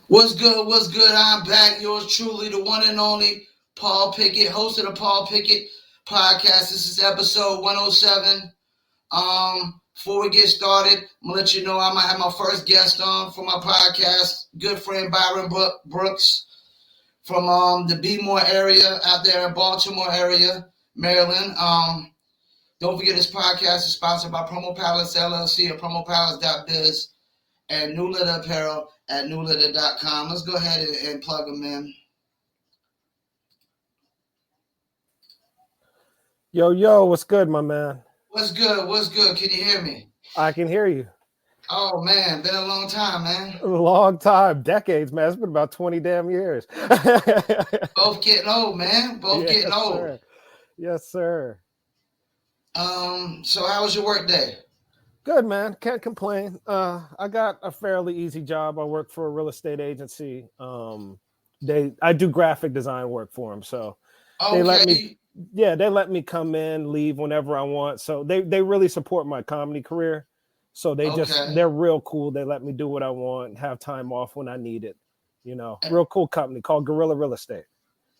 What's good? What's good? I'm back. Yours truly, the one and only Paul Pickett, host of the Paul Pickett podcast. This is episode 107. Before we get started, I'm gonna let you know I might have my first guest on for my podcast. Good friend Byron Brooks from the Bmore area out there in Baltimore area, Maryland. Don't forget this podcast is sponsored by Promo Palace LLC at promopalace.biz and New Litter Apparel at newlitter.com. Let's go ahead and plug them in. Yo, what's good, my man? What's good? What's good? Can you hear me? I can hear you. Oh, man. Been a long time, man. A long time. Decades, man. It's been about 20 damn years. Both getting old, man. Both getting old. Sir. Yes, sir. So how was your work day? Good, man. Can't complain. I got a fairly easy job. I work for a real estate agency. I do graphic design work for them. So they let me come in, leave whenever I want. So they really support my comedy career. So they're real cool. They let me do what I want, have time off when I need it. You know, real cool company called Guerrilla Real Estate.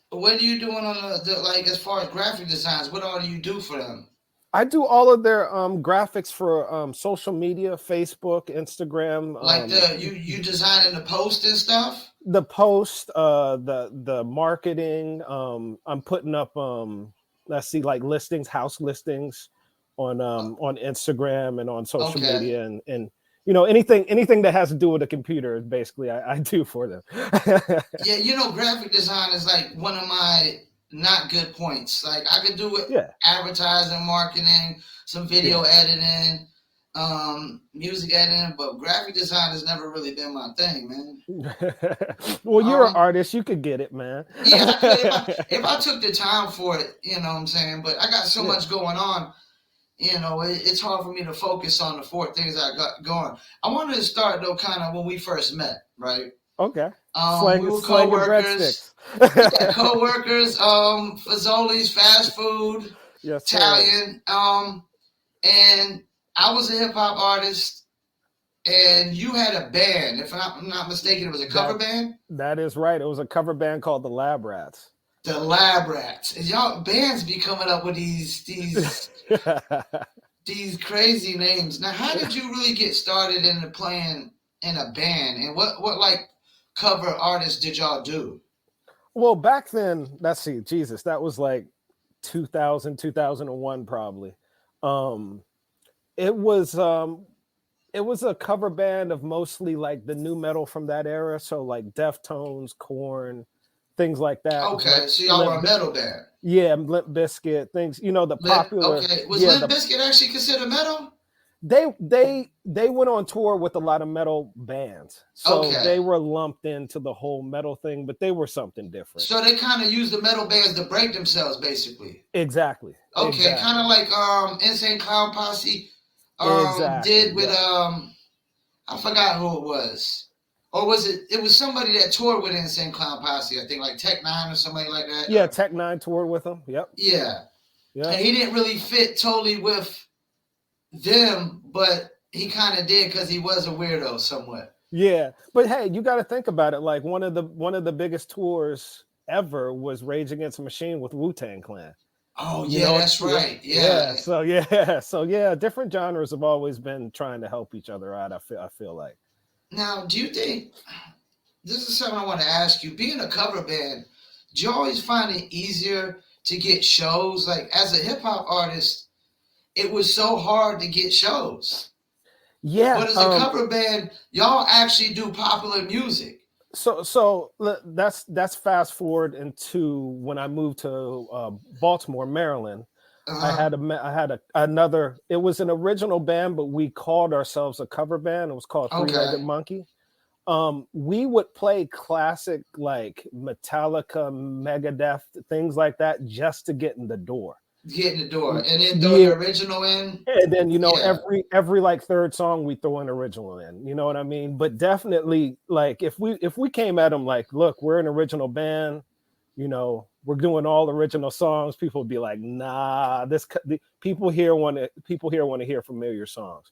What are you doing on the as far as graphic designs? What all do you do for them? I do all of their graphics for social media, Facebook, Instagram. Like you designing the post and stuff? The post, the marketing. I'm putting up like listings, house listings on Instagram and on social media and you know anything that has to do with a computer is basically I do for them. Yeah, graphic design is like one of my not good points. Like I could do it, advertising, marketing, some video editing, music editing, but graphic design has never really been my thing, man. Well, you're an artist, you could get it, man. Yeah, I could, if I took the time for it, you know what I'm saying? But I got so much going on, it's hard for me to focus on the four things I got going. I wanted to start though kind of when we first met, right? Okay. We were co-workers. Co-workers, Fazoli's fast food, yes, Italian. And I was a hip hop artist, and you had a band. If I'm not mistaken, it was a cover band. That is right. It was a cover band called the Lab Rats. The Lab Rats. And y'all bands be coming up with these these crazy names. Now, how did you really get started into playing in a band, and what like cover artists did y'all do? Well, back then, that was like 2000, 2001 probably. It was a cover band of mostly like the new metal from that era, so like Deftones, Korn, things like that. Okay, so y'all were a metal band. Yeah, Limp Bizkit, things, the popular. Okay, was Limp Bizkit actually considered metal? They went on tour with a lot of metal bands, so they were lumped into the whole metal thing, but they were something different. So they kind of used the metal bands to break themselves, basically. Exactly. Okay, kind of like Insane Clown Posse did with I forgot who it was, or was it? It was somebody that toured with Insane Clown Posse, I think, like Tech Nine or somebody like that. Yeah, Tech Nine toured with them. Yep. Yeah. And he didn't really fit totally with them, but he kind of did because he was a weirdo somewhat. Yeah, but hey, you got to think about it. Like one of the biggest tours ever was Rage Against the Machine with Wu-Tang Clan. Oh yeah, that's right. Yeah. So different genres have always been trying to help each other out. I feel like. Now, do you think this is something I want to ask you? Being a cover band, do you always find it easier to get shows? Like as a hip hop artist, it was so hard to get shows. Yeah. But as a cover band, y'all actually do popular music. So that's fast forward into when I moved to Baltimore, Maryland. I had another. It was an original band, but we called ourselves a cover band. It was called Three-Legged Monkey. We would play classic like Metallica, Megadeth, things like that, just to get in the door. Get in the door, and then throw the original in. And then every like third song we throw an original in. You know what I mean? But definitely, like if we came at them like, look, we're an original band. We're doing all original songs. People would be like, nah, people here want to hear familiar songs.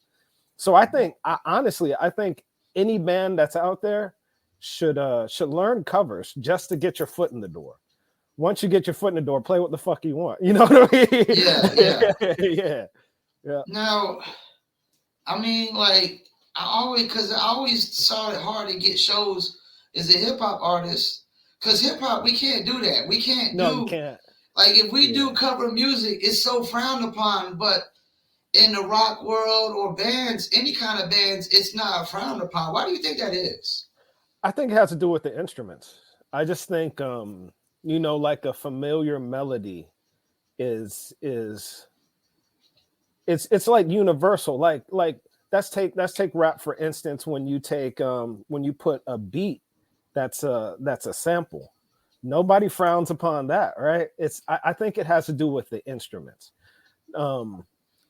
So I think, honestly, any band that's out there, should learn covers just to get your foot in the door. Once you get your foot in the door, play what the fuck you want. You know what I mean? Yeah. Now, I mean, like, I always saw it hard to get shows as a hip hop artist. Because hip hop, we can't do that. We can't you can't. Like, if we do cover music, it's so frowned upon. But in the rock world or bands, any kind of bands, it's not frowned upon. Why do you think that is? I think it has to do with the instruments. I just think, like a familiar melody is it's like universal. Like let's take rap for instance. When you put a beat that's a sample, nobody frowns upon that, right? I think it has to do with the instruments.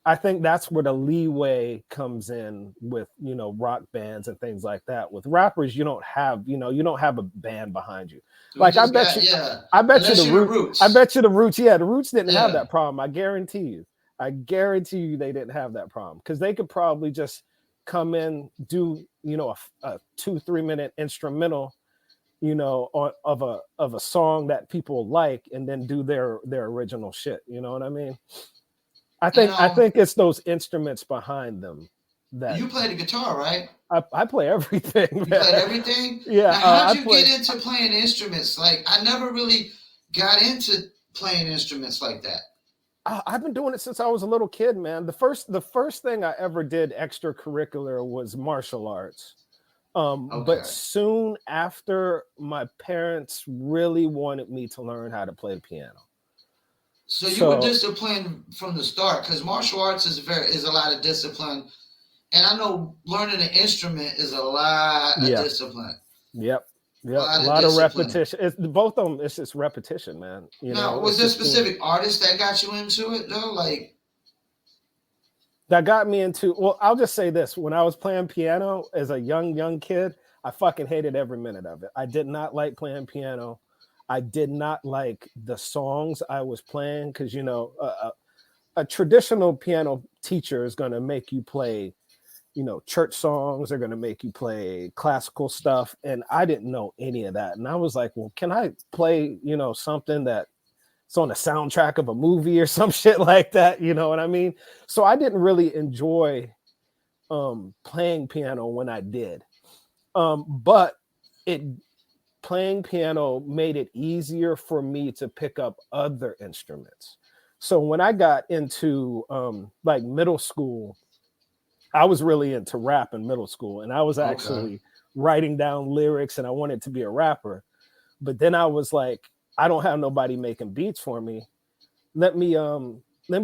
I think that's where the leeway comes in with, rock bands and things like that. With rappers, you don't have a band behind you. Like I bet you the Roots. I bet you the Roots. Yeah, the Roots didn't have that problem. I guarantee you they didn't have that problem because they could probably just come in, do a 2-3 minute instrumental, of a song that people like, and then do their original shit. You know what I mean? I think it's those instruments behind them. That you play the guitar, right? I play everything. You play everything? Yeah. Now, how'd you get into playing instruments? Like, I never really got into playing instruments like that. I've been doing it since I was a little kid, man. The first thing I ever did extracurricular was martial arts. But soon after, my parents really wanted me to learn how to play the piano. So you were disciplined from the start, because martial arts is a lot of discipline, and I know learning an instrument is a lot of discipline. Yep. A lot of repetition. Both of them. It's just repetition, man. Now, was there a specific artist that got you into it though? Like, that got me into. Well, I'll just say this: when I was playing piano as a young kid, I fucking hated every minute of it. I did not like playing piano. I did not like the songs I was playing because, a traditional piano teacher is going to make you play, church songs. They're going to make you play classical stuff. And I didn't know any of that. And I was like, well, can I play, something that's on the soundtrack of a movie or some shit like that? You know what I mean? So I didn't really enjoy playing piano when I did. But playing piano made it easier for me to pick up other instruments. So when I got into like middle school, I was really into rap in middle school, and I was actually writing down lyrics, and I wanted to be a rapper. But then I was like, I don't have nobody making beats for me. Let me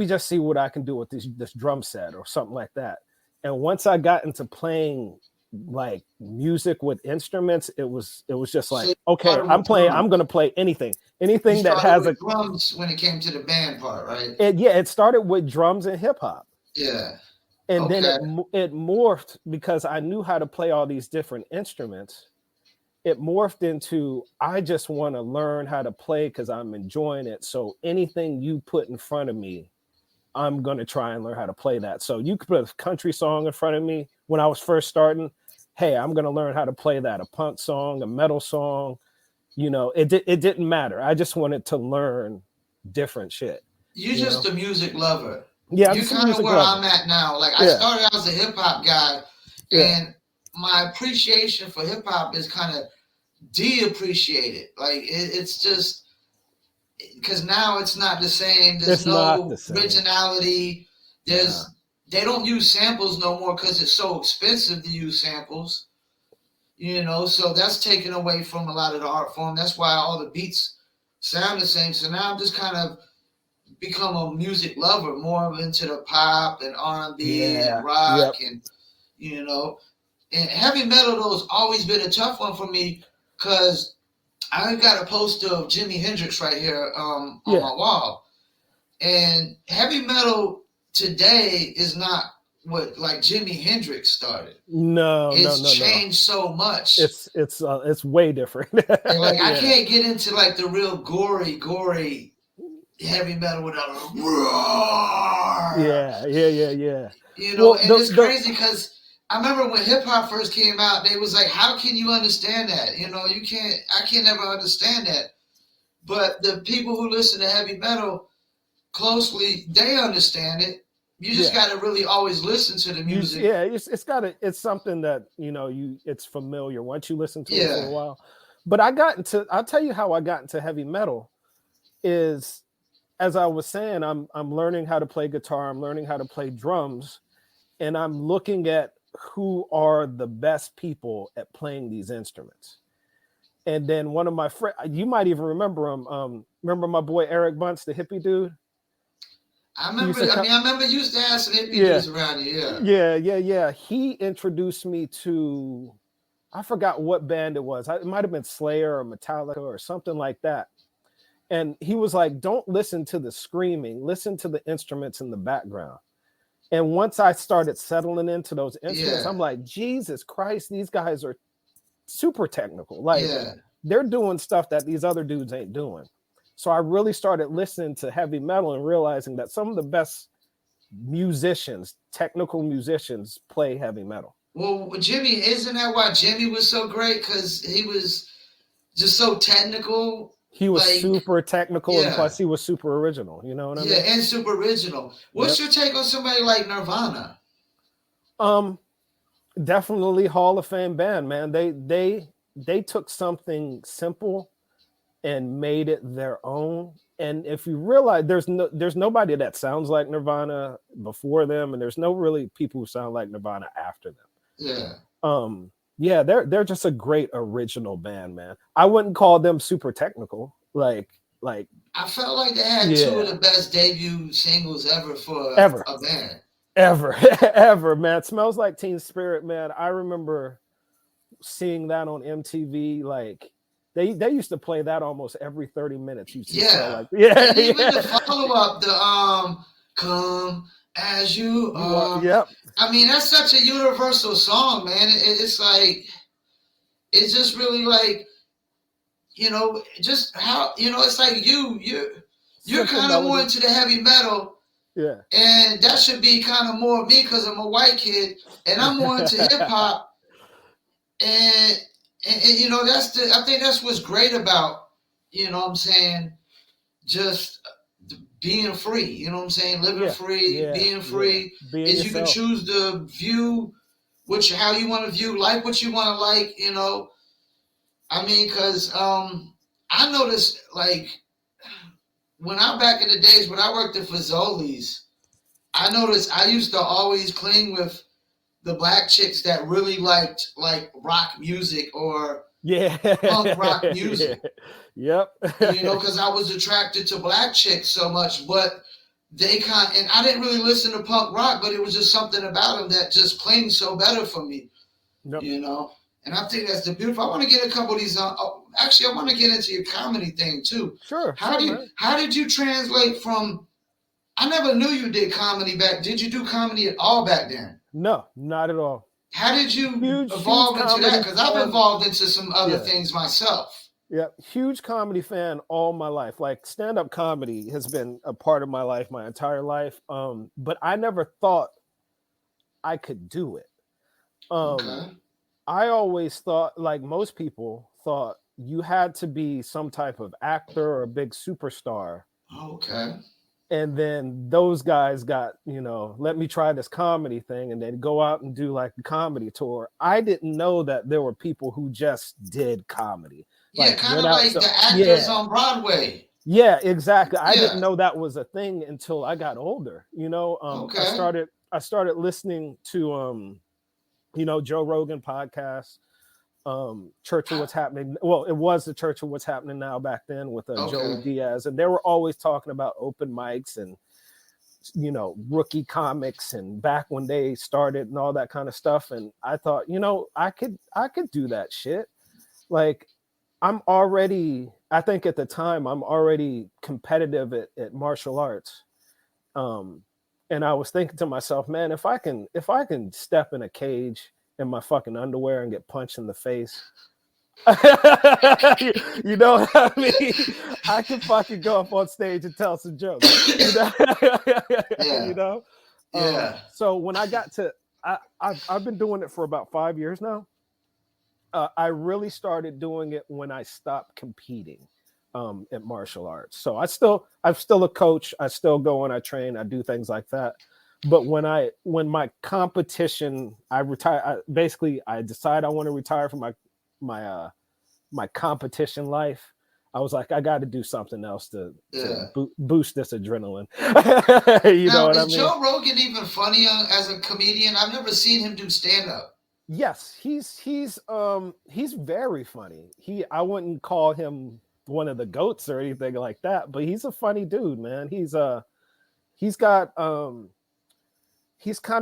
just see what I can do with this drum set or something like that. And once I got into playing like music with instruments, it was just like, okay, I'm going to play anything that has a drums when it came to the band part, right? It started with drums and hip hop. Yeah. And then it morphed because I knew how to play all these different instruments. It morphed into, I just want to learn how to play because I'm enjoying it. So anything you put in front of me, I'm going to try and learn how to play that. So you could put a country song in front of me when I was first starting. Hey, I'm going to learn how to play that. A punk song, a metal song, it didn't matter. I just wanted to learn different shit. You're just a music lover. Yeah. You're kind of where I'm at now. Like, I started out as a hip hop guy, and my appreciation for hip hop is kind of de-appreciated. Like, it's just because now it's not the same. There's no originality. They don't use samples no more because it's so expensive to use samples, so that's taken away from a lot of the art form. That's why all the beats sound the same. So now I'm just kind of become a music lover, more into the pop and R&B and rock and heavy metal though has always been a tough one for me because I got a poster of Jimi Hendrix right here on my wall, and heavy metal today is not what like Jimi Hendrix started. It's changed so much. It's way different. And like I can't get into like the real gory heavy metal without a roar. Yeah. And it's crazy because I remember when hip hop first came out, they was like, how can you understand that? You know, I can't ever understand that. But the people who listen to heavy metal closely, they understand it. You just got to really always listen to the music. It's something that, it's familiar once you listen to it for a while. But I'll tell you how I got into heavy metal is, as I was saying, I'm learning how to play guitar, I'm learning how to play drums, and I'm looking at who are the best people at playing these instruments. And then one of my friends, you might even remember him. Remember my boy Eric Bunce, the hippie dude? I remember you used to have some hippie dudes around here. Yeah. He introduced me to, I forgot what band it was. It might have been Slayer or Metallica or something like that. And he was like, don't listen to the screaming, listen to the instruments in the background. And once I started settling into those instruments, I'm like, Jesus Christ, these guys are super technical. Like, they're doing stuff that these other dudes ain't doing. So I really started listening to heavy metal and realizing that some of the best musicians, technical musicians, play heavy metal. Well, Jimmy, isn't that why Jimmy was so great? Because he was just so technical. He was super technical, and plus he was super original. You know what I mean? Yeah, and super original. What's your take on somebody like Nirvana? Definitely Hall of Fame band, man. They took something simple and made it their own. And if you realize there's nobody that sounds like Nirvana before them, and there's no really people who sound like Nirvana after them. Yeah. They're just a great original band, man. I wouldn't call them super technical. Like I felt like they had two of the best debut singles ever for a band. Ever, man. Smells Like Teen Spirit, man. I remember seeing that on MTV. Like they used to play that almost every 30 minutes. And even the follow-up, the Come As You Are. Yep. I mean, that's such a universal song, man. It's like, it's just really like, just how, it's like you're kind of more into the heavy metal. Yeah. And that should be kind of more me because I'm a white kid and I'm more into hip hop. And I think that's what's great about, what I'm saying, just being free, living free, being free, is you can choose to view how you want to view, like what you want to like, I mean, because I noticed, like, when back in the days when I worked at Fazoli's, I noticed I used to always cling with the black chicks that really liked like rock music or punk rock music. Yep. Because I was attracted to black chicks so much, but and I didn't really listen to punk rock, but it was just something about them that just claimed so better for me. Yep. And I think that's the beautiful. I want to get a couple of these. Actually, I want to get into your comedy thing too. Sure. How did you translate from? I never knew you did comedy back. Did you do comedy at all back then? No, not at all. How did you evolve into that? Because I've evolved into some other things myself. Yeah, huge comedy fan all my life. Like stand-up comedy has been a part of my life my entire life. But I never thought I could do it. Okay. I always thought, like most people thought, you had to be some type of actor or a big superstar. Okay. And then those guys got, let me try this comedy thing, and they'd go out and do like a comedy tour. I didn't know that there were people who just did comedy. Yeah, kind of like the actors on Broadway. Yeah, exactly. I didn't know that was a thing until I got older. Okay. I started listening to Joe Rogan podcast, Church of What's Happening. Well, it was the Church of What's Happening Now back then with Joey Diaz, and they were always talking about open mics and rookie comics and back when they started and all that kind of stuff. And I thought, I could do that shit. Like I think at the time I'm already competitive at martial arts. And I was thinking to myself, man, if I can step in a cage in my fucking underwear and get punched in the face, you know what I mean? I can fucking go up on stage and tell some jokes. Yeah. So when I got to I've been doing it for about 5 years now. I really started doing it when I stopped competing at martial arts. So I'm still a coach. I still go and I train. I do things like that. But when my competition, I retire. I decide I want to retire from my competition life. I was like, I got to do something else to boost this adrenaline. Now, is Joe Rogan even funny as a comedian? I've never seen him do stand up. Yes, he's very funny. I wouldn't call him one of the goats or anything like that, but he's a funny dude, man. He's kind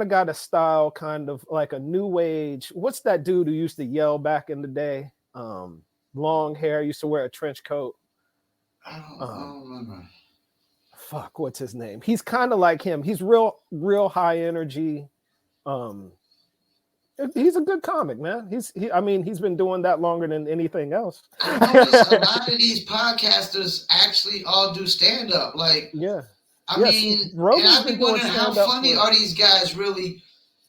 of got a style, kind of like a new age. What's that dude who used to yell back in the day? Long hair, used to wear a trench coat. I don't remember. Fuck, what's his name? He's kind of like him. He's real high energy. He's a good comic, man. He's been doing that longer than anything else. I noticed a lot of these podcasters actually all do stand up. Like, yeah. I mean, and I've been wondering how funny are these guys really?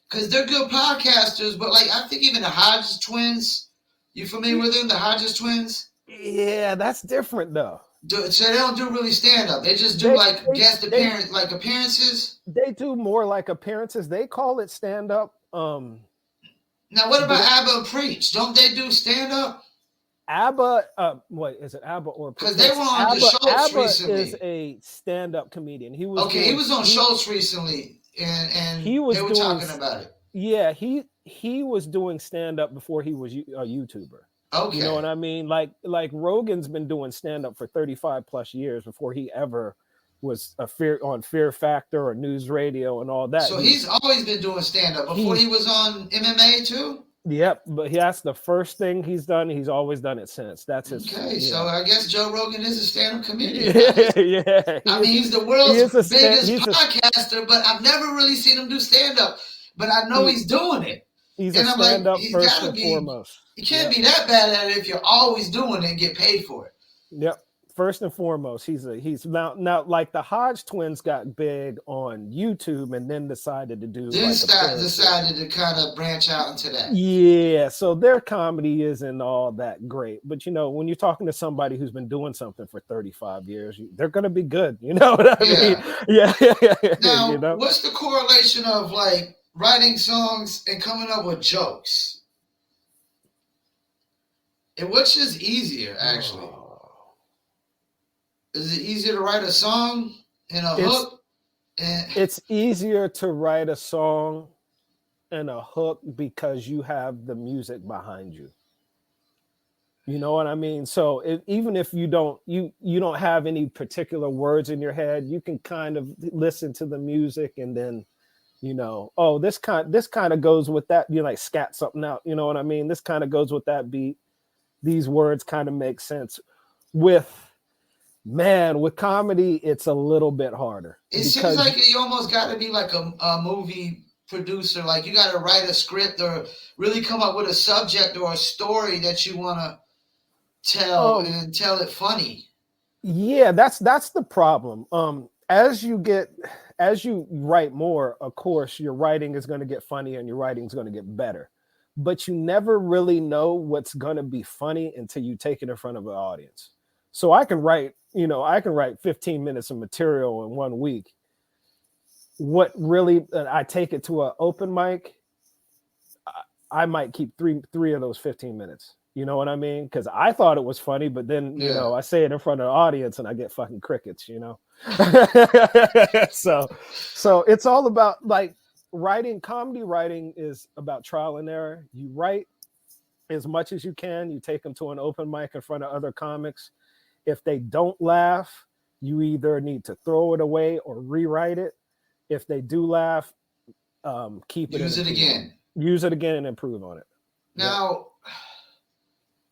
Because they're good podcasters, but like I think even the Hodges twins. You familiar with them, the Hodges twins? Yeah, that's different though. So they don't do really stand up. They just do appearances. They do more like appearances. They call it stand up. Now, what about ABBA and Preach? Don't they do stand up? ABBA, wait, is it ABBA or because they were on the Schultz recently? Is a stand up comedian. He was on Schultz recently, and they were talking about it. Yeah, he was doing stand up before he was a YouTuber. Okay. You know what I mean? Like Rogan's been doing stand up for 35 plus years before he ever was on Fear Factor or News Radio and all that. So he's always been doing stand up before he was on MMA too? Yep, but that's the first thing he's done. He's always done it since. That's his. Okay, so I guess Joe Rogan is a stand-up comedian. Yeah. I mean, he's the world's biggest podcaster, but I've never really seen him do stand-up. But I know he's doing it. He's a stand-up first and foremost. You can't be that bad at it if you're always doing it and get paid for it. Yep. First and foremost, he's now like the Hodge twins got big on YouTube and then decided to do. Decided to kind of branch out into that. Yeah, so their comedy isn't all that great, but when you're talking to somebody who's been doing something for 35 years, they're gonna be good. You know what I mean? Yeah. Now, what's the correlation of like writing songs and coming up with jokes? And which is easier, actually? Is it easier to write a song and a hook? It's easier to write a song and a hook because you have the music behind you. You know what I mean? So even if you don't have any particular words in your head, you can kind of listen to the music and then, this kind of goes with that. You like scat something out. You know what I mean? This kind of goes with that beat. These words kind of make sense. With comedy, it's a little bit harder. It seems like you almost got to be like a movie producer. Like you got to write a script or really come up with a subject or a story that you want to tell and tell it funny. Yeah, that's the problem. As you write more, of course, your writing is going to get funnier and your writing is going to get better. But you never really know what's going to be funny until you take it in front of an audience. So I can write 15 minutes of material in 1 week. What really, I take it to an open mic, I might keep three of those 15 minutes. You know what I mean? Because I thought it was funny, but then, I say it in front of the audience and I get fucking crickets, So it's all about like, comedy writing is about trial and error. You write as much as you can. You take them to an open mic in front of other comics. If they don't laugh, you either need to throw it away or rewrite it. If they do laugh, keep it. Use it again. Use it again and improve on it. Now,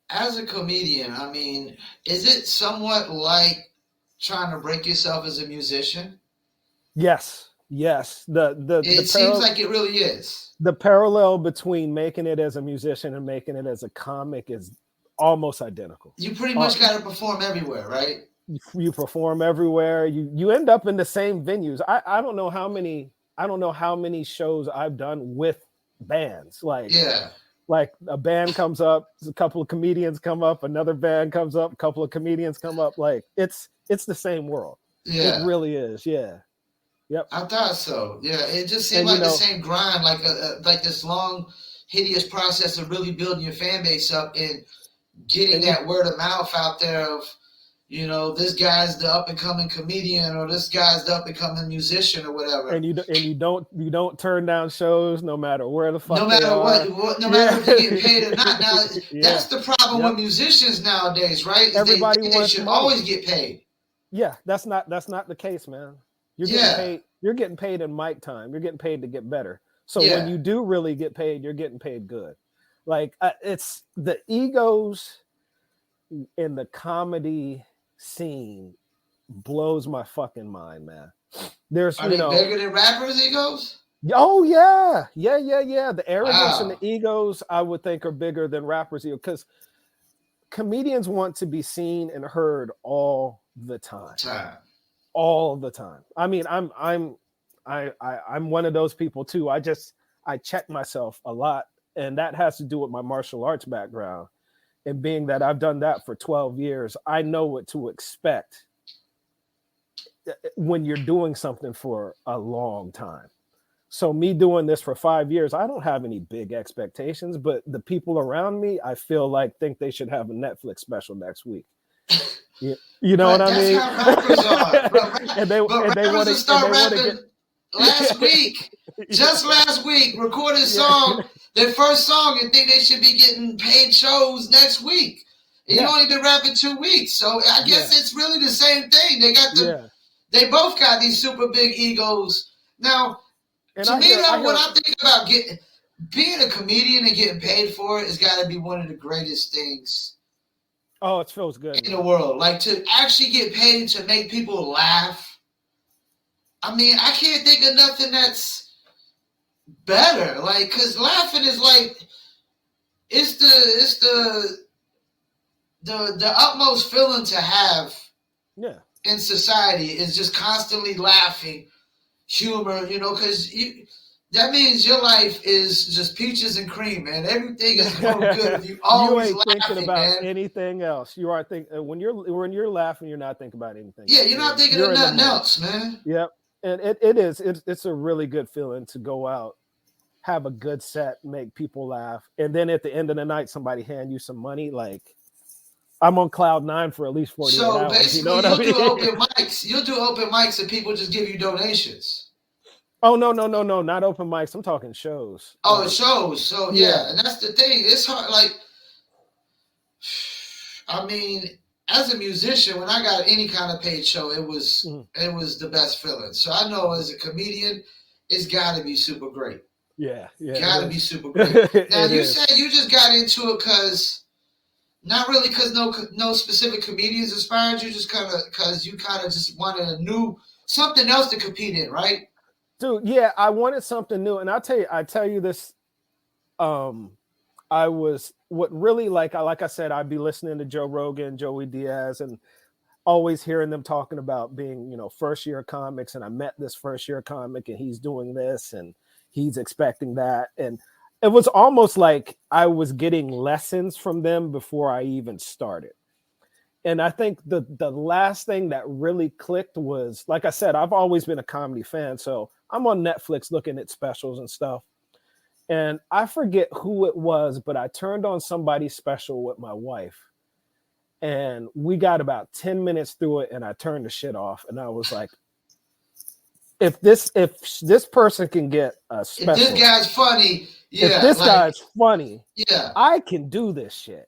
as a comedian, I mean, is it somewhat like trying to break yourself as a musician? Yes. It seems like it really is. The parallel between making it as a musician and making it as a comic is almost identical. You pretty much got to perform everywhere, right? You perform everywhere. You end up in the same venues. I don't know how many shows I've done with bands. Yeah. Like a band comes up, a couple of comedians come up, another band comes up, a couple of comedians come up. Like it's the same world. Yeah. It really is. Yeah. Yep. I thought so. Yeah. It just seemed like the same grind, like this long, hideous process of really building your fan base up and getting that word of mouth out there of, you know, this guy's the up and coming comedian, or this guy's the up and coming musician, or whatever. And you don't turn down shows no matter where the fuck. No matter what, no matter if they get paid or not. Now that's the problem with musicians nowadays, right? Everybody they should always get paid. Yeah, that's not the case, man. You're getting paid. You're getting paid in mic time. You're getting paid to get better. So when you do really get paid, you're getting paid good. Like it's the egos in the comedy scene blows my fucking mind, man. Are they bigger than rappers' egos? Oh yeah. The arrogance and the egos, I would think, are bigger than rappers' egos, because comedians want to be seen and heard all the time. All the time. I mean, I'm one of those people too. I check myself a lot, and that has to do with my martial arts background. And being that I've done that for 12 years, I know what to expect when you're doing something for a long time. So me doing this for 5 years, I don't have any big expectations, but the people around me, I feel like think they should have a Netflix special next week. You know what I mean? That's how rappers are. Rappers will start rapping last week. Just last week, recorded a song, their first song, and think they should be getting paid shows next week. And you only been rapping 2 weeks. So I guess it's really the same thing. They both got these super big egos. Now, when I think about being a comedian and getting paid for it, has got to be one of the greatest things. Oh, it feels good in the world. Like, to actually get paid to make people laugh. I mean, I can't think of nothing that's better. Like, because laughing is like, it's the utmost feeling to have in society, is just constantly laughing, humor, you know, because that means your life is just peaches and cream, man. Everything is going good. If you always ain't laughing, thinking about man. anything else. You are thinking when you're laughing, you're not thinking about anything. Yeah, you're not thinking of nothing else, man. Yep, and it's a really good feeling to go out, have a good set, make people laugh, and then at the end of the night, somebody hand you some money. Like, I'm on cloud 9 for at least 48 hours. So basically, do open mics. You'll do open mics and people just give you donations. Oh, no, not open mics. I'm talking shows. Oh, shows. So, and that's the thing. It's hard. Like, I mean, as a musician, when I got any kind of paid show, it was the best feeling. So I know as a comedian, it's got to be super great. Yeah. Got to be super great. Now, you said you just got into it because, not really because no specific comedians inspired you, just kind of because you kind of just wanted something else to compete in, right? Dude, yeah, I wanted something new, and I tell you this. I was what really like I said, I'd be listening to Joe Rogan, Joey Diaz, and always hearing them talking about being, you know, first year comics. And I met this first year comic, and he's doing this, and he's expecting that, and it was almost like I was getting lessons from them before I even started. And I think the last thing that really clicked was, like I said, I've always been a comedy fan. So I'm on Netflix looking at specials and stuff. And I forget who it was, but I turned on somebody's special with my wife. And we got about 10 minutes through it, and I turned the shit off. And I was like, if this person can get a special. If this guy's funny, if this guy's funny, I can do this shit.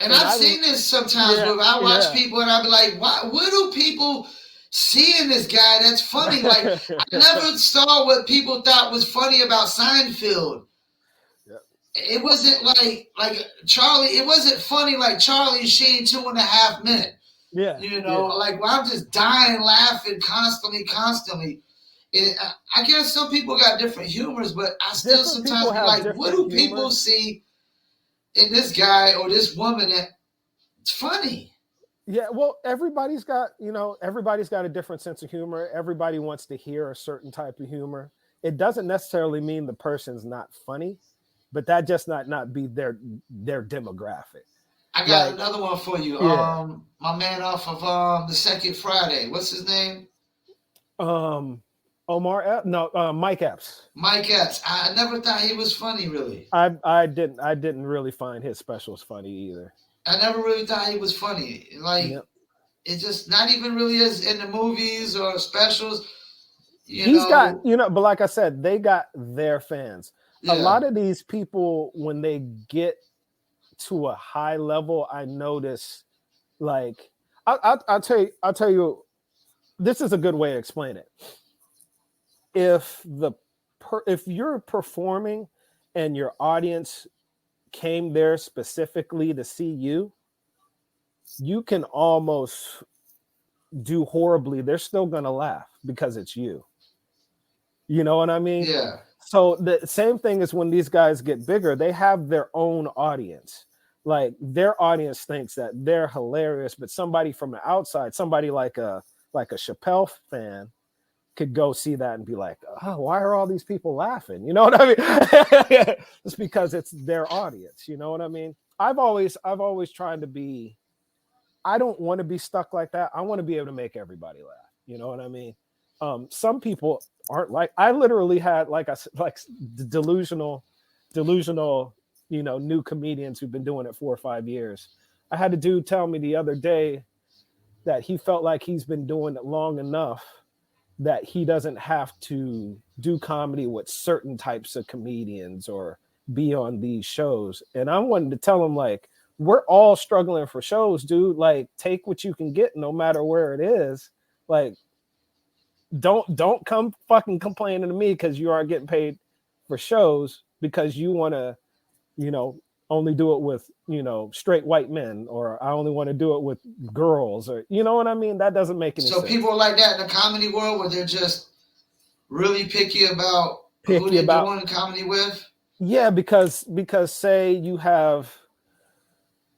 And I've seen this sometimes where I watch people and I'll be like, what do people see in this guy that's funny? Like, I never saw what people thought was funny about Seinfeld. Yep. It wasn't like Charlie, it wasn't funny like Charlie Sheen 2.5 Men. Yeah. You know, like, well, I'm just dying laughing constantly. I guess some people got different humors, but I still sometimes be like, what do people see in this guy or this woman that it's funny? Yeah, well, everybody's got a different sense of humor. Everybody wants to hear a certain type of humor. it doesn't necessarily mean the person's not funny, but that just not be their demographic. I got another one for you. Yeah. My man off of the Second Friday. What's his name? Mike Epps. Mike Epps. I never thought he was funny, really. I didn't really find his specials funny either. I never really thought he was funny. Like, it's just not even really as in the movies or specials. He's got, but like I said, they got their fans. Yeah. A lot of these people, when they get to a high level, I notice, like, I'll tell you, this is a good way to explain it. If you're performing and your audience came there specifically to see you, you can almost do horribly. They're still gonna laugh because it's you. You know what I mean? Yeah. So the same thing is when these guys get bigger, they have their own audience. Like, their audience thinks that they're hilarious, but somebody from the outside, somebody like a Chappelle fan, could go see that and be like, oh, why are all these people laughing? You know what I mean? It's because it's their audience. You know what I mean? I've always tried to be, I don't want to be stuck like that. I want to be able to make everybody laugh. You know what I mean? Some people aren't like, I literally had like delusional, new comedians who've been doing it 4 or 5 years. I had a dude tell me the other day that he felt like he's been doing it long enough that he doesn't have to do comedy with certain types of comedians or be on these shows. And I wanted to tell him, like, we're all struggling for shows, dude. Like, take what you can get no matter where it is. Like, don't come fucking complaining to me because you aren't getting paid for shows because you want to, only do it with, straight white men, or I only want to do it with girls, or, you know what I mean? That doesn't make any sense. So people are like that in the comedy world where they're just really picky about who they're doing comedy with? Yeah, because let's say you have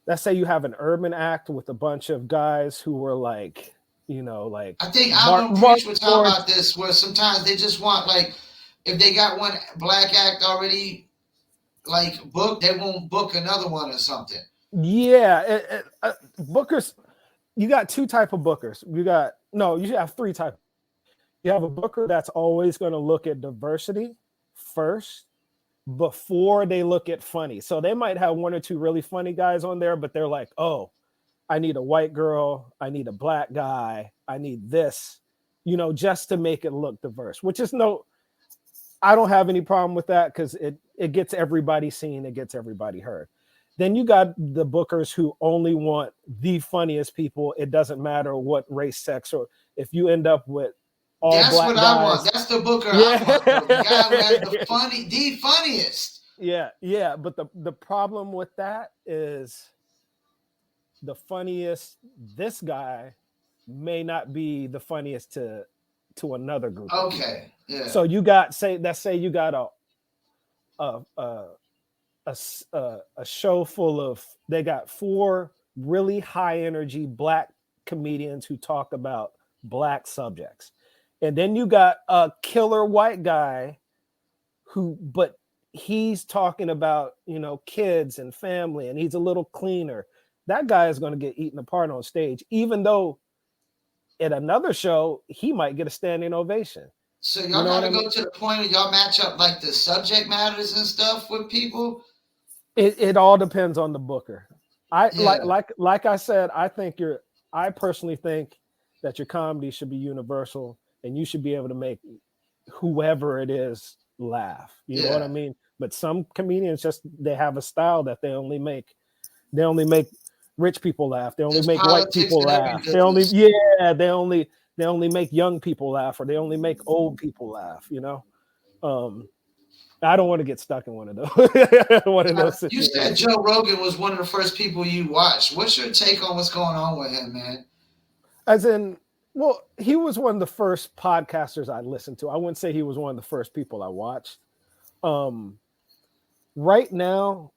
an urban act with a bunch of guys who were like, like, I think Alvin Preach would talk about this, where sometimes they just want, like, if they got one black act already, like, booked, they won't book another one or something. Yeah, bookers, you got 2 type of bookers. You have 3 types. You have a booker that's always going to look at diversity first before they look at funny. So they might have 1 or 2 really funny guys on there, but they're like, oh, I need a white girl, I need a black guy, I need this, just to make it look diverse, which is I don't have any problem with that because it gets everybody seen, it gets everybody heard. Then you got the bookers who only want the funniest people. It doesn't matter what race, sex, or if you end up with all That's black what guys. I want. That's the booker I want. The guy who has the funniest. Yeah. But the problem with that is the funniest, this guy may not be the funniest to another group. Okay. Yeah. So you got you got a show full of, they got 4 really high energy black comedians who talk about black subjects. And then you got a killer white guy but he's talking about, kids and family, and he's a little cleaner. That guy is going to get eaten apart on stage, even though at another show, he might get a standing ovation. So y'all gotta go to the point where y'all match up like the subject matters and stuff with people? It all depends on the booker. Like I said, I personally think that your comedy should be universal and you should be able to make whoever it is laugh. You know what I mean? But some comedians they have a style that they only make rich people laugh. They only make white people laugh. They only make young people laugh, or they only make old people laugh. I don't want to get stuck in one of those. Situations. You said Joe Rogan was one of the first people you watched. What's your take on what's going on with him, man? As in, well, he was one of the first podcasters I listened to. I wouldn't say he was one of the first people I watched. Right now,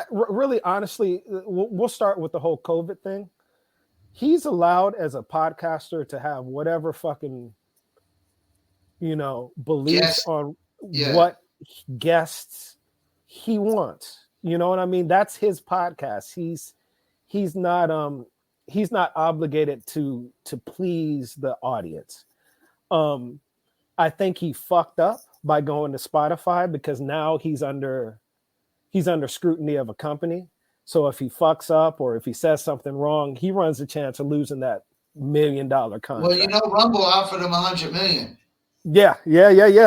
really honestly, we'll start with the whole COVID thing. He's allowed as a podcaster to have whatever fucking, beliefs on what guests he wants. You know what I mean? That's his podcast. He's not obligated to please the audience. I think he fucked up by going to Spotify because now he's under scrutiny of a company. So if he fucks up or if he says something wrong, he runs the chance of losing that $1 million contract. Well, Rumble offered him $100 million. Yeah.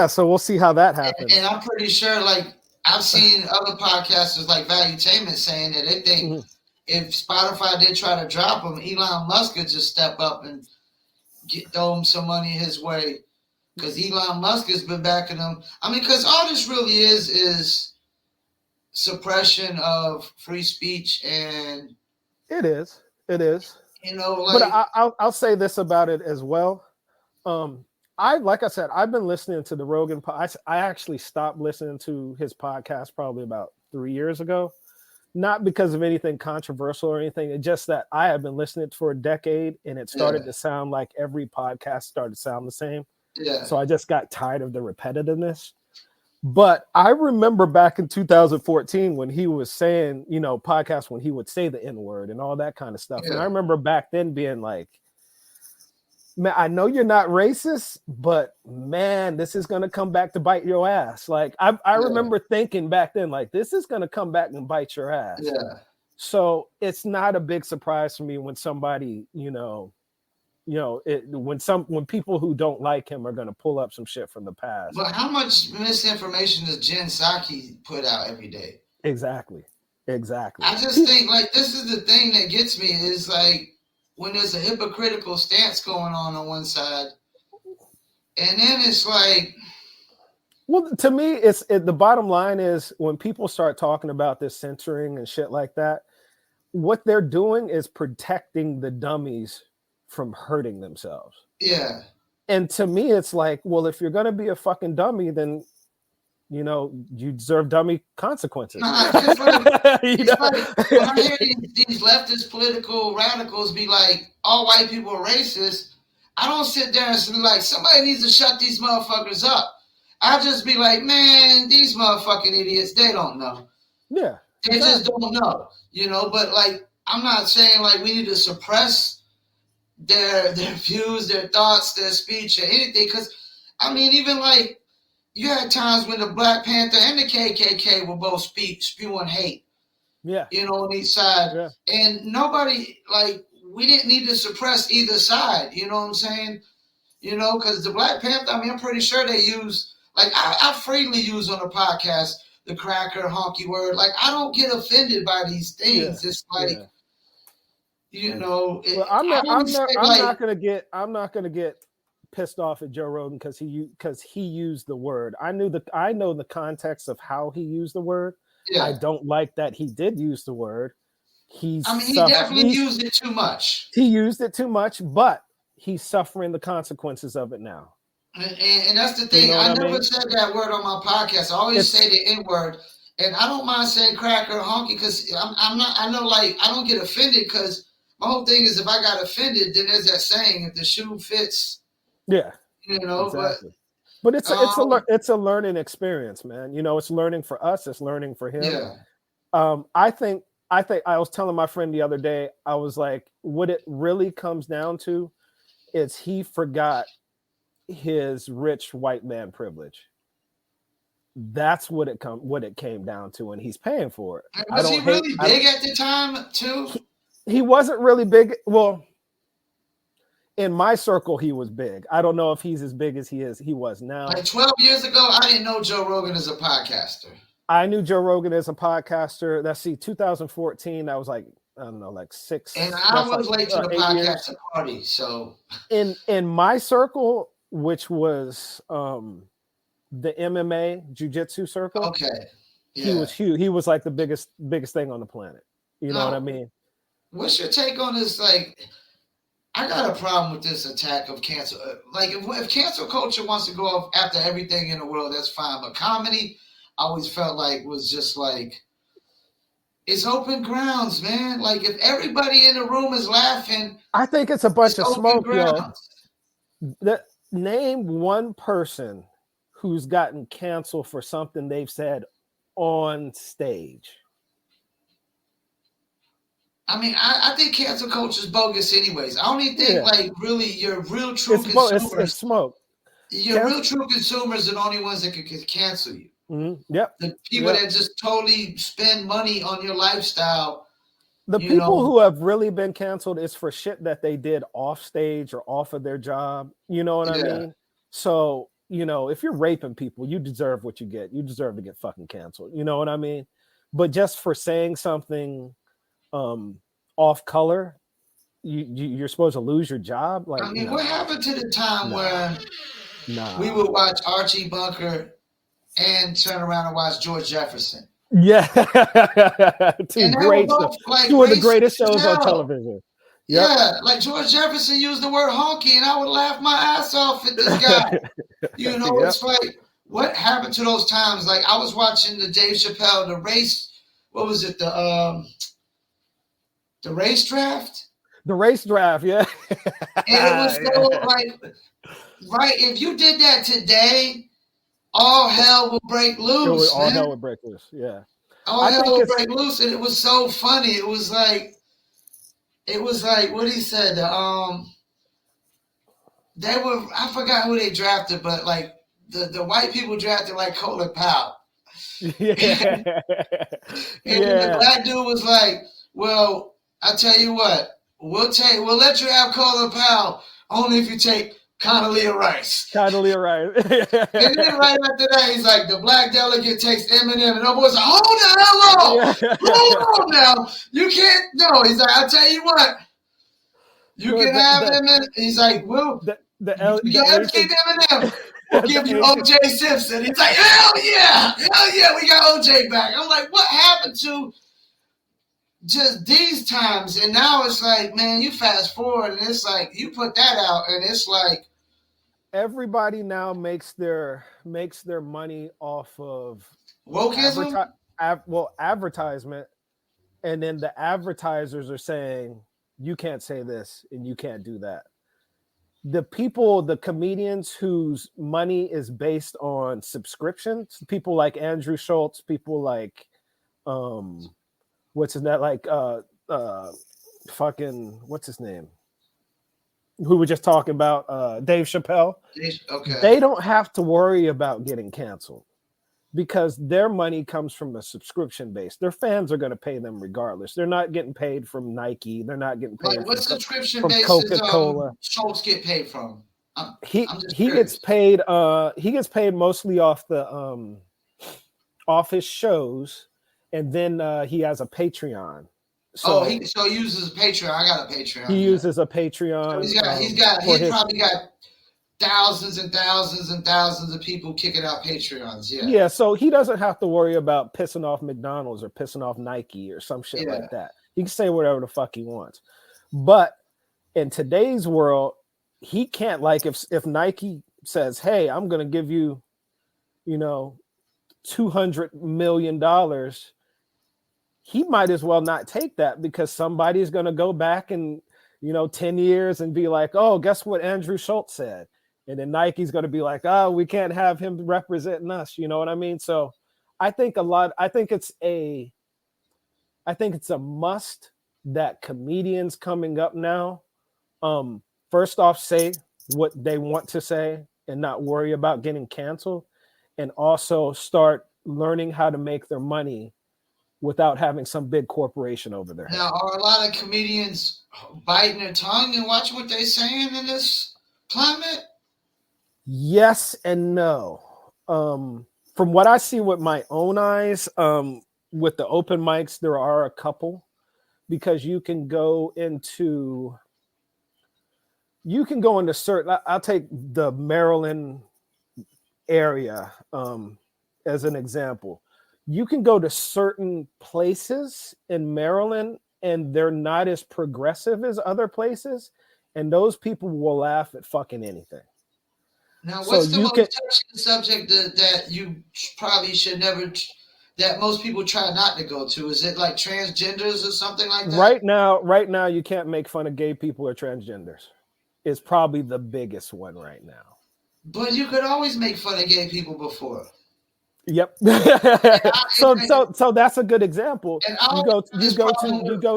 So we'll see how that happens. And I'm pretty sure, like, I've seen other podcasters like Valuetainment saying that they think if Spotify did try to drop him, Elon Musk could just step up and throw him some money his way. Because Elon Musk has been backing him. I mean, because all this really is suppression of free speech, and it is. Like, but I'll say this about it as well. Like I said, I've been listening to the Rogan. I actually stopped listening to his podcast probably about 3 years ago, not because of anything controversial or anything. It's just that I have been listening for a decade, and it started to sound like every podcast started to sound the same. Yeah. So I just got tired of the repetitiveness. But I remember back in 2014 when he was saying, podcasts when he would say the N-word and all that kind of stuff. Yeah. And I remember back then being like, man, I know you're not racist, but man, this is going to come back to bite your ass. Like I remember thinking back then, like, this is going to come back and bite your ass. Yeah. So it's not a big surprise for me when somebody, when people who don't like him are going to pull up some shit from the past. But how much misinformation does Jen Psaki put out every day? Exactly. I just think, like, this is the thing that gets me is, like, when there's a hypocritical stance going on one side, and then it's like... Well, to me, the bottom line is when people start talking about this censoring and shit like that, what they're doing is protecting the dummies from hurting themselves. Yeah. And to me, it's like, well, if you're going to be a fucking dummy, then, you deserve dummy consequences. Nah, it's like, when I hear these leftist political radicals be like, all white people are racist, I don't sit there and be like, somebody needs to shut these motherfuckers up. I just be like, man, these motherfucking idiots, they don't know. Yeah. They just don't know, but like, I'm not saying like we need to suppress their views, their thoughts, their speech, or anything. Because, I mean, even like, you had times when the Black Panther and the KKK were both spewing hate. Yeah. On each side. Yeah. And nobody, like, we didn't need to suppress either side. You know what I'm saying? Because the Black Panther, I mean, I'm pretty sure they use, like, I freely use on the podcast the cracker, honky word. Like, I don't get offended by these things. Yeah. It's like... Well, I'm not gonna get pissed off at Joe Rogan because he used the word. I know the context of how he used the word. Yeah. I don't like that he did use the word. He definitely used it too much. He used it too much, but he's suffering the consequences of it now. And that's the thing. I never said that word on my podcast. I always say the N-word. And I don't mind saying cracker or honky because I don't get offended because my whole thing is if I got offended, then there's that saying, if the shoe fits. Yeah. Exactly. But it's a learning experience, man. It's learning for us. It's learning for him. Yeah. I think I was telling my friend the other day, I was like, what it really comes down to is he forgot his rich white man privilege. That's what it came down to, and he's paying for it. Was he really big at the time too? He wasn't really big. Well, in my circle, he was big. I don't know if he's as big as he was now. Like 12 years ago, I didn't know Joe Rogan as a podcaster. I knew Joe Rogan as a podcaster. 2014. That was like, I don't know, like 6. And I was late to the podcast party. So in my circle, which was the MMA jiu-jitsu circle. Okay. Yeah. He was huge. He was like the biggest thing on the planet. You know what I mean? What's your take on this? Like, I got a problem with this attack of cancel. Like, if cancel culture wants to go off after everything in the world, that's fine. But comedy, I always felt like was just like, it's open grounds, man. Like, if everybody in the room is laughing, I think it's a bunch of smoke, yo. Name one person who's gotten canceled for something they've said on stage. I mean, I think cancel culture is bogus anyways. I only think like really your real true consumers. It's smoke. Your real true consumers are the only ones that can cancel you. Mm-hmm. Yep. The people that just totally spend money on your lifestyle. The people who have really been canceled is for shit that they did off stage or off of their job. You know what I mean? So, if you're raping people, you deserve what you get. You deserve to get fucking canceled. You know what I mean? But just for saying something off color, you're supposed to lose your job. Like, I mean, what happened to the time where we would watch Archie Bunker and turn around and watch George Jefferson? Yeah, two of the greatest shows on television. Yep. Yeah, like George Jefferson used the word honky, and I would laugh my ass off at this guy. It's like, what happened to those times? Like, I was watching the Dave Chappelle, the race. What was it? The race draft. The race draft, yeah. And it was so like, right? If you did that today, all hell will break loose. All hell would break loose, yeah. All hell will break loose, and it was so funny. It was like what he said. They were, I forgot who they drafted, but like the white people drafted like Colin Powell. Yeah. And the black dude was like, "Well, I tell you what, we'll let you have Colin Powell only if you take Condoleezza Rice." And then right after that, he's like, "The black delegate takes Eminem," and the boys like, "Hold the hell on, hold on now, you can't." No, he's like, "I'll tell you what, you can have Eminem." He's like, "Well, you gotta keep Eminem. We'll give you O.J. Simpson." He's like, hell yeah, we got O.J. back." I'm like, what happened to just these times? And now it's like, man, you fast forward, and it's like you put that out, and it's like everybody now makes their money off of wokeism. Advertisement, and then the advertisers are saying you can't say this and you can't do that. The comedians whose money is based on subscriptions, people like Andrew Schultz, people like what's his name, like fucking what's his name, who we're just talking about, Dave Chappelle. Okay. They don't have to worry about getting canceled because their money comes from a subscription base. Their fans are going to pay them regardless. They're not getting paid from Nike. They're not getting paid what subscription from Coca-Cola. Schultz get paid from? He gets paid. He gets paid mostly off the off his shows, and then he has a Patreon. So he uses a Patreon. I got a Patreon. He uses a Patreon. So he's probably got thousands and thousands and thousands of people kicking out Patreons. Yeah. So he doesn't have to worry about pissing off McDonald's or pissing off Nike or some shit like that. He can say whatever the fuck he wants. But in today's world, he can't, like, if Nike says, "Hey, I'm going to give you, $200 million," he might as well not take that because somebody's going to go back in 10 years and be like, "Oh, guess what Andrew Schultz said?" And then Nike's going to be like, "Oh, we can't have him representing us." You know what I mean? So I think it's a must that comedians coming up now, first off, say what they want to say and not worry about getting canceled, and also start learning how to make their money without having some big corporation over their head. Now, are a lot of comedians biting their tongue and watching what they're saying in this climate? Yes and no. From what I see with my own eyes, with the open mics, there are a couple, because you can go into certain. I'll take the Maryland area as an example. You can go to certain places in Maryland and they're not as progressive as other places, and those people will laugh at fucking anything. Now, what's the most touching subject that you probably should never, that most people try not to go to? Is it like transgenders or something like that? Right now, you can't make fun of gay people or transgenders. It's probably the biggest one right now. But you could always make fun of gay people before. Yep. So that's a good example. You go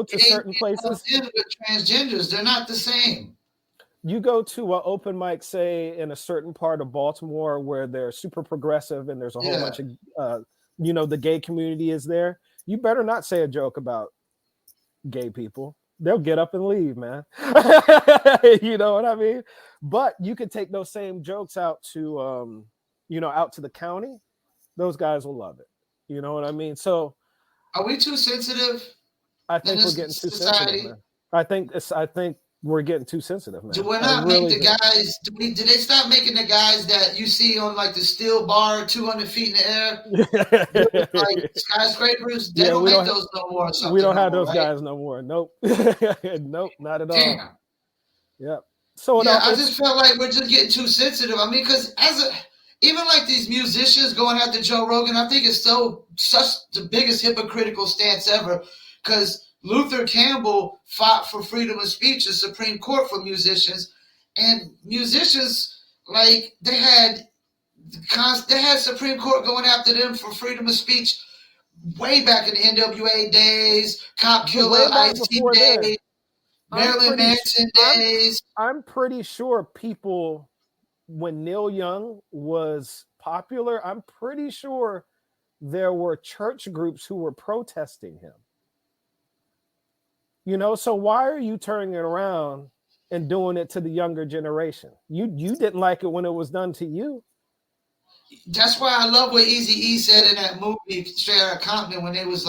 to certain places. With transgenders, they're not the same. You go to an open mic, say in a certain part of Baltimore where they're super progressive and there's a whole bunch of, the gay community is there. You better not say a joke about gay people. They'll get up and leave, man. You know what I mean? But you could take those same jokes out to, out to the county. Those guys will love it. You know what I mean? So, are we too sensitive? I think we're getting too sensitive, man. I think we're getting too sensitive, man. Do we not make the guys? Do they stop making the guys that you see on like the steel bar, 200 feet in the air, like skyscrapers? They don't make those no more. We don't have those guys no more. Nope, nope, not at all. Damn. Yep. So yeah, I just felt like we're just getting too sensitive. I mean, because even like these musicians going after Joe Rogan, I think it's such the biggest hypocritical stance ever. Because Luther Campbell fought for freedom of speech in Supreme Court for musicians, and musicians like they had Supreme Court going after them for freedom of speech way back in the NWA days, Cop Killer, Ice-T days, Marilyn Manson days. I'm pretty sure people, when Neil Young was popular, I'm pretty sure there were church groups who were protesting him. So why are you turning it around and doing it to the younger generation? You didn't like it when it was done to you. That's why I love what Eazy-E said in that movie Straight Outta Compton when they was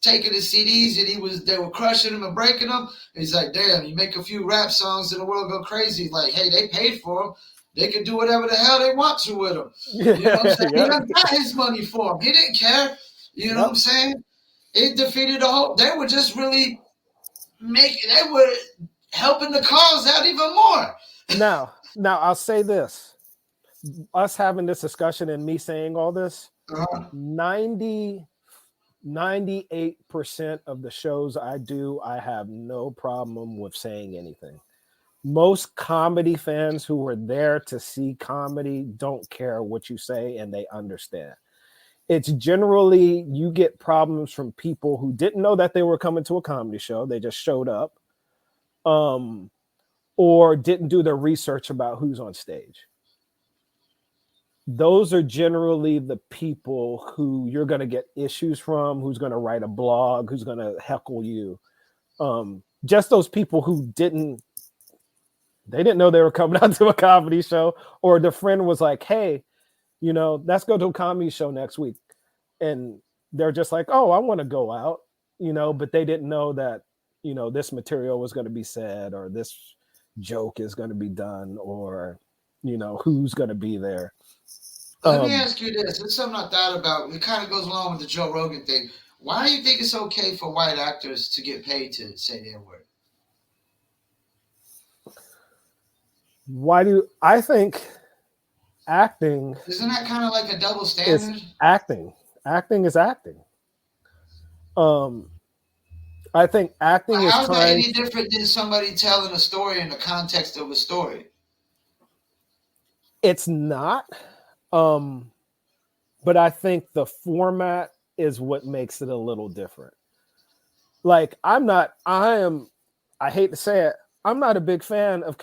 taking the CDs and they were crushing them and breaking them. He's like, damn, you make a few rap songs and the world go crazy. Like, hey, they paid for them. They can do whatever the hell they want to with them. You know what I'm saying? He done got his money for them. He didn't care. You know what I'm saying? It defeated the whole. They were just really they were helping the cause out even more. Now I'll say this: us having this discussion and me saying all this, 98% of the shows I do, I have no problem with saying anything. Most comedy fans who are there to see comedy don't care what you say and they understand. It's generally you get problems from people who didn't know that they were coming to a comedy show. They just showed up, or didn't do their research about who's on stage. Those are generally the people who you're going to get issues from, who's going to write a blog, who's going to heckle you. Just those people who didn't know they were coming out to a comedy show, or the friend was like, hey, let's go to a comedy show next week. And they're just like, oh, I want to go out, but they didn't know that, this material was going to be said, or this joke is going to be done, or, who's going to be there. Let me ask you this. It's something I thought about. It kind of goes along with the Joe Rogan thing. Why do you think it's okay for white actors to get paid to say the N-word? I think acting... Isn't that kind of like a double standard? It's acting. Acting is acting. I think acting is how's that any different than somebody telling a story in the context of a story? It's not. But I think the format is what makes it a little different. Like, I hate to say it, I'm not a big fan of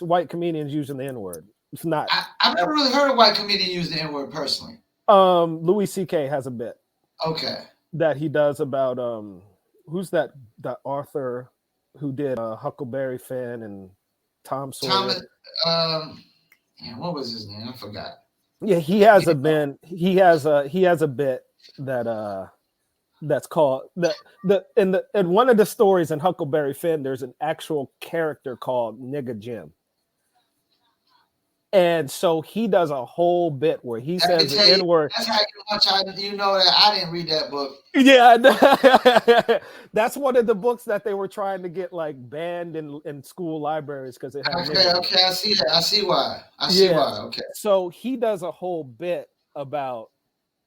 white comedians using the N-word. It's not. I've never really heard a white comedian use the N-word personally. Louis C.K. has a bit. Okay. That he does about who's that author who did Huckleberry Finn and Tom Sawyer. What was his name? I forgot. Yeah, he has a bit that that's called in one of the stories in Huckleberry Finn, there's an actual character called Nigga Jim. And so he does a whole bit where he says the N-word. That's how much you know that I didn't read that book. Yeah, that's one of the books that they were trying to get like banned in school libraries because it had. Okay, I see that. I see why. Why. Okay. So he does a whole bit about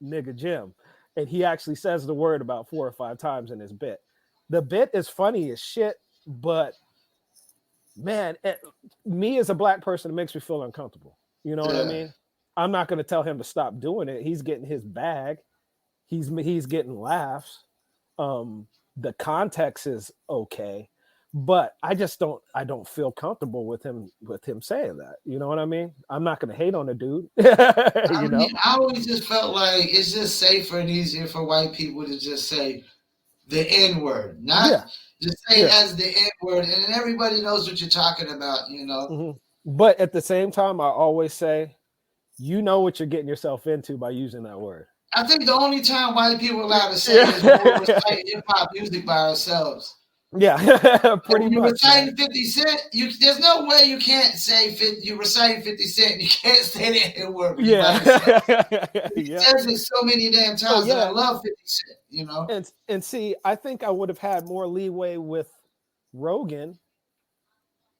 Nigga Jim, and he actually says the word about 4 or 5 times in his bit. The bit is funny as shit, but man, me as a black person, it makes me feel uncomfortable. You know what I mean? I'm not going to tell him to stop doing it. He's getting his bag. He's getting laughs. The context is okay, but I don't feel comfortable with him saying that. You know what I mean? I'm not going to hate on the dude. I always just felt like it's just safer and easier for white people to just say the N-word, not just say it as the N-word, and then everybody knows what you're talking about, you know. Mm-hmm. But at the same time, I always say, you know what you're getting yourself into by using that word. I think the only time white people are allowed to say it is when we recite hip-hop music by ourselves. Yeah, pretty much. You're reciting 50 Cent, there's no way you can't say you're reciting 50 Cent. You can't say the N-word. Yeah. He says it so many damn times that I love 50 Cent, you know? And see, I think I would have had more leeway with Rogan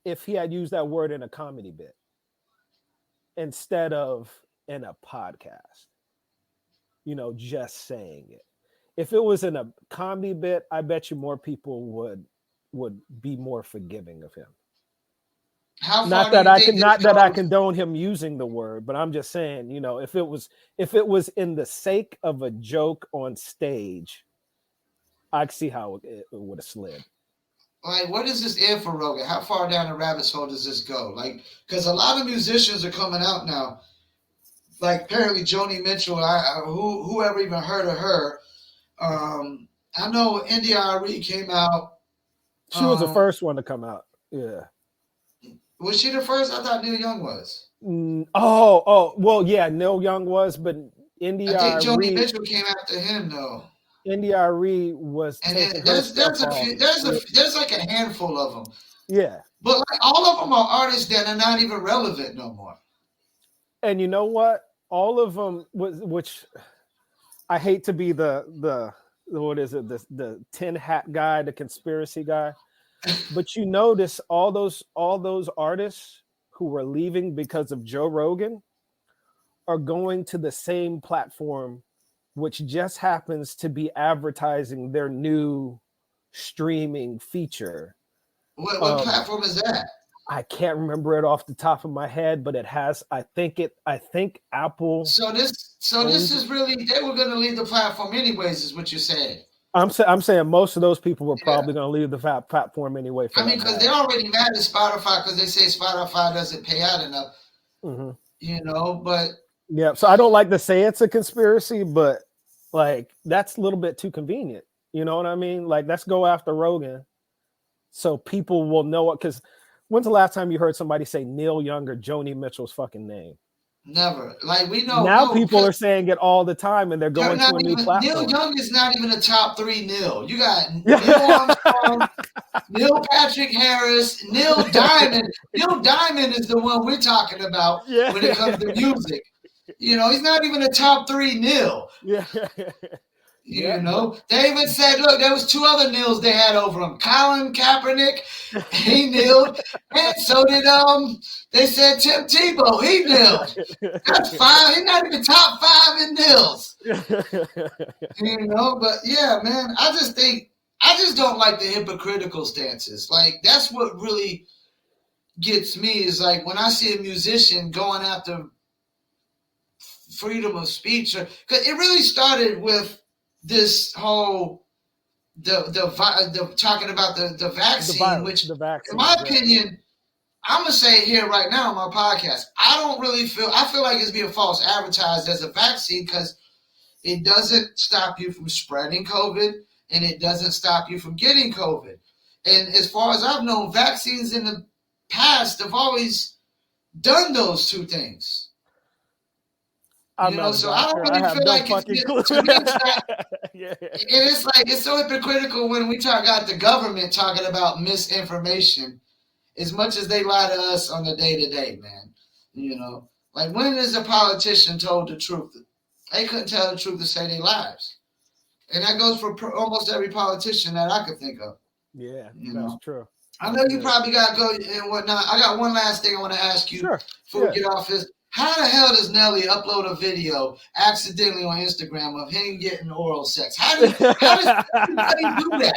if he had used that word in a comedy bit instead of in a podcast. You know, just saying it. If it was in a comedy bit, I bet you more people would be more forgiving of him. Not that I condone him using the word, but I'm just saying, you know, if it was in the sake of a joke on stage, I could see how it would have slid. Like, what is this in for Rogan? How far down the rabbit hole does this go? Like, because a lot of musicians are coming out now. Like, apparently Joni Mitchell, whoever even heard of her. I know India.Arie came out. She was the first one to come out. Yeah. Was she the first? I thought Neil Young was. Well, yeah, Neil Young was, but India.Arie. I think Joni Mitchell came after him, though. India.Arie was. And there's like a handful of them. Yeah. But like all of them are artists that are not even relevant no more. And you know what? All of them which I hate to be the what is it, the tin hat guy, the conspiracy guy, but you notice all those artists who were leaving because of Joe Rogan are going to the same platform, which just happens to be advertising their new streaming feature. What platform is that? I can't remember it off the top of my head, but it has. I think Apple. So this is really, they were going to leave the platform anyways, is what you're saying. I'm saying most of those people were probably going to leave the platform anyway. Because they're already mad at Spotify because they say Spotify doesn't pay out enough. Mm-hmm. You know, but yeah. So I don't like to say it's a conspiracy, but like that's a little bit too convenient. You know what I mean? Like, let's go after Rogan, so people will know it. Because when's the last time you heard somebody say Neil Young or Joni Mitchell's fucking name? Never. Like, we know now people are saying it all the time, and they're going to a new platform. Neil Young is not even a top 3 Neil. You got Neil Armstrong, Neil Patrick Harris, Neil Diamond. Neil Diamond is the one we're talking about when it comes to music. You know, he's not even a top 3 Neil. Yeah. You know, they even said, look, there was 2 other Nils they had over him. Colin Kaepernick, he kneeled, and so did they said Tim Tebow, he kneeled. That's 5. He's not even top 5 in Nils. You know, but yeah, man, I just don't like the hypocritical stances. Like, that's what really gets me, is like when I see a musician going after freedom of speech, because it really started with this whole the talking about the vaccine, which in my opinion, I'm gonna say it here right now on my podcast, I feel like it's being false advertised as a vaccine because it doesn't stop you from spreading COVID and it doesn't stop you from getting COVID. And as far as I've known, vaccines in the past have always done those 2 things. So I don't really feel like it's like, it's so hypocritical when we got the government talking about misinformation as much as they lie to us on the day-to-day, man. You know, like, when is a politician told the truth? They couldn't tell the truth to save their lives. And that goes for almost every politician that I could think of. Yeah, that's true. I know you probably got to go and whatnot. I got one last thing I want to ask you before we get off this. How the hell does Nelly upload a video accidentally on Instagram of him getting oral sex? How does anybody do that?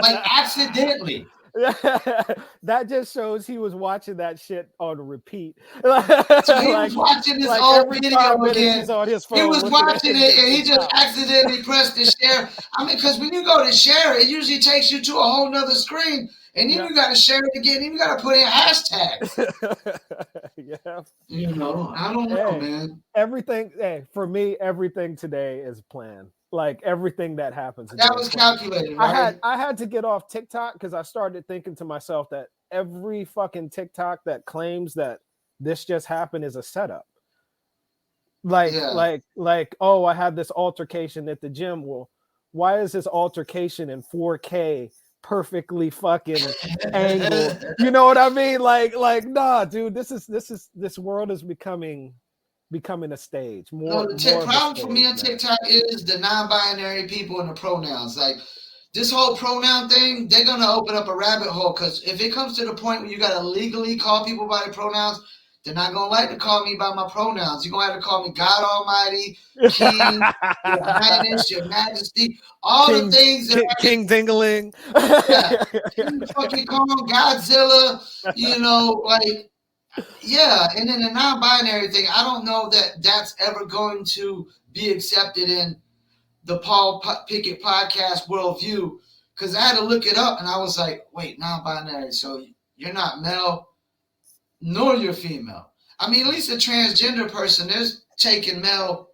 Like, accidentally? That just shows he was watching that shit on repeat. So he was watching this old video again. He's on his phone. He was watching it and he just accidentally pressed the share. I mean, because when you go to share, it usually takes you to a whole nother screen. And then you got to share it again. Then you got to put in hashtags. Yeah. You know, I don't know, man. Everything, for me, everything today is planned. Like everything that happens. That was calculated, right? I had to get off TikTok because I started thinking to myself that every fucking TikTok that claims that this just happened is a setup. Like, oh, I had this altercation at the gym. Well, why is this altercation in 4K perfectly fucking angled? You know what I mean? Like, nah, dude, this world is becoming a stage. The problem for me on TikTok is the non-binary people and the pronouns. Like this whole pronoun thing, they're gonna open up a rabbit hole because if it comes to the point where you gotta legally call people by their pronouns, they're not gonna like to call me by my pronouns. You're gonna have to call me God Almighty, King, Your Highness, Your Majesty, all the things that King Dingling. King fucking Kong, Godzilla, you know, like. Yeah, and then the non-binary thing, I don't know that that's ever going to be accepted in the Paul Pickett podcast worldview because I had to look it up and I was like, wait, non-binary, so you're not male nor you're female. I mean, at least a transgender person is taking male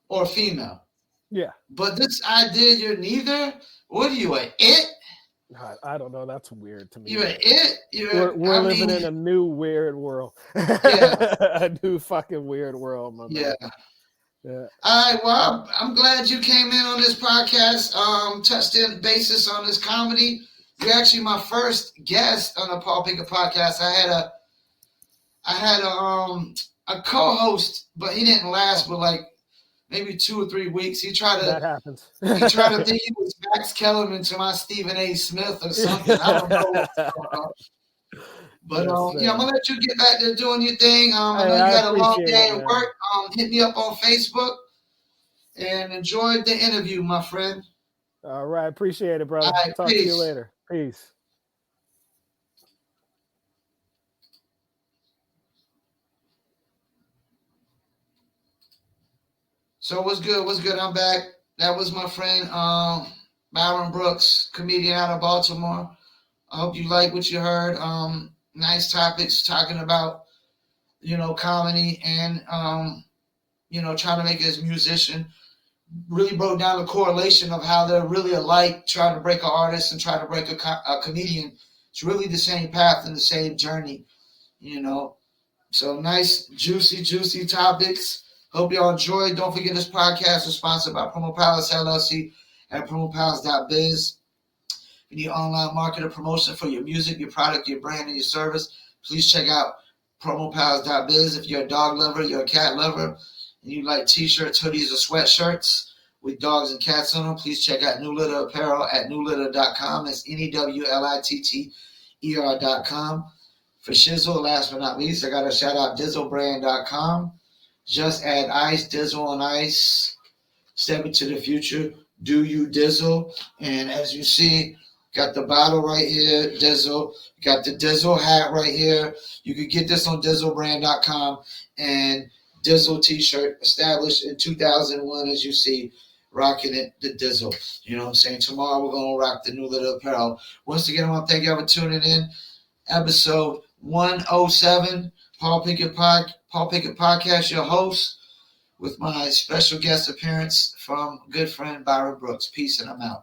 or female. Yeah. But this idea you're neither, what are you, an it? I don't know. That's weird to me. You're an it. We're living in a new weird world. Yeah. A new fucking weird world, my man. Yeah. All right. Well, I'm glad you came in on this podcast. Touched in basis on this comedy. You're actually my first guest on the Paul Pickett podcast. I had a co-host, but he didn't last but like maybe 2 or 3 weeks. He tried to. That happens. He tried to think he was Max Kellerman to my Stephen A. Smith or something. I don't know what's going on. But I'm gonna let you get back to doing your thing. I know you had a long day at work. Hit me up on Facebook and enjoyed the interview, my friend. All right, appreciate it, brother. Right, talk to you later. Peace. So what's good? What's good? I'm back. That was my friend Byron Brooks, comedian out of Baltimore. I hope you like what you heard. Nice topics talking about, comedy and, trying to make it as a musician. Really broke down the correlation of how they're really alike, trying to break an artist and trying to break a comedian. It's really the same path and the same journey, So nice, juicy topics. Hope y'all enjoyed. Don't forget this podcast is sponsored by Promo Palace LLC at promopalace.biz. If you need online marketing promotion for your music, your product, your brand, and your service, please check out promopalace.biz. If you're a dog lover, you're a cat lover, and you like t-shirts, hoodies, or sweatshirts with dogs and cats on them, please check out New Litter Apparel at newlitter.com. That's NEWLITTER.com. For shizzle, last but not least, I got to shout out dizzlebrand.com. Just add ice, dizzle on ice. Step into the future. Do you dizzle? And as you see, got the bottle right here, Dizzle. Got the Dizzle hat right here. You can get this on dizzlebrand.com. And Dizzle t-shirt established in 2001, as you see, rocking it, the Dizzle. You know what I'm saying? Tomorrow we're going to rock the New Litter Apparel. Once again, I want to thank y'all for tuning in. Episode 107, Paul Pickett Podcast, your host, with my special guest appearance from good friend Byron Brooks. Peace, and I'm out.